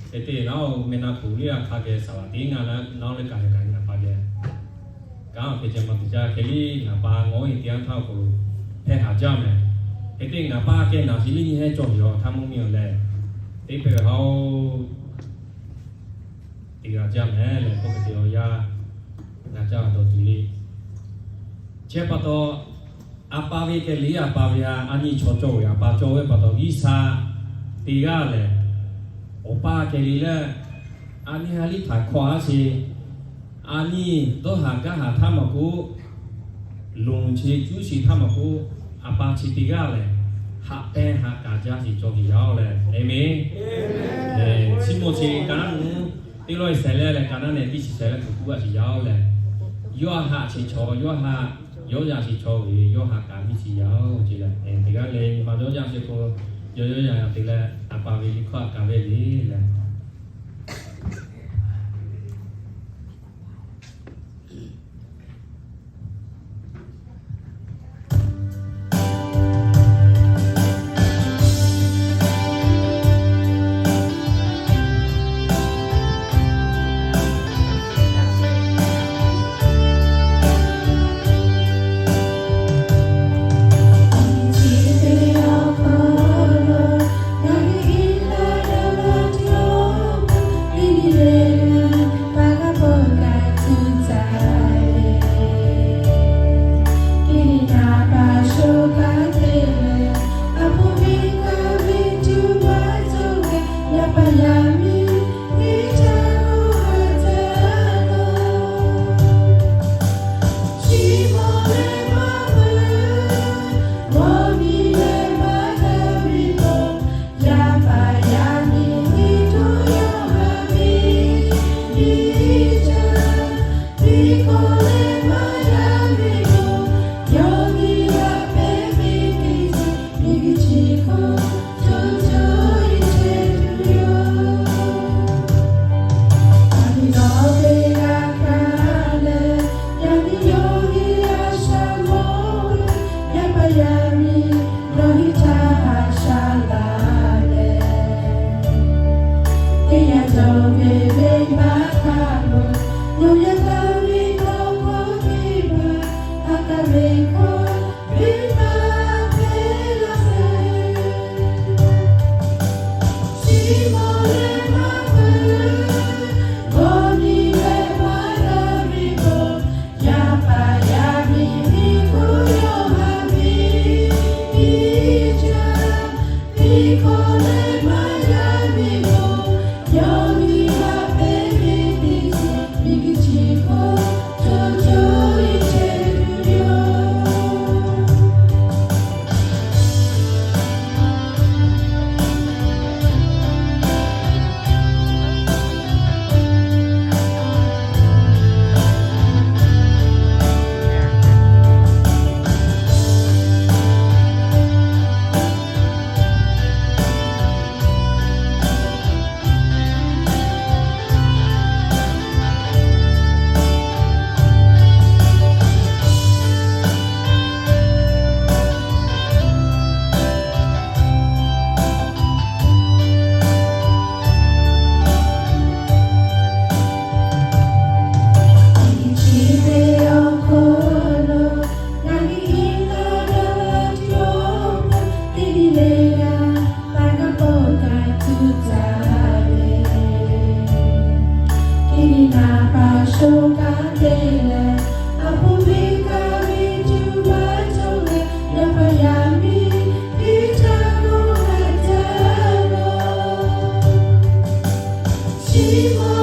Ete now mena kuliah kage salah tinggal now le kage kage apa dia. Kau kerja macam keli ngapa ngoi tiang tahu ko he aja me. Ete ngapa ke nasi ni he jom yo tamu mi ole. Ete hau tiga jam le ko kerja ya ngajar tu tuli. Siapa tu apa we keli apa we ani coco ya apa coco pada bisa tiga le. Opa kali le, ani hari tak kuah si, ani tu harga harga maku, lung si tu si maku, apa si tiga le, hak hak kerja si jogi jauh le, amen. Si moci kan, tiloi sele le kanan ne di si sele tu si jauh le, yo hak si cow, yo hak yo yang si cow, yo hak kami si jauh je le, tiga le, macam yang si ko. Yo yang tiga apa beli kuat kabe beli lah. She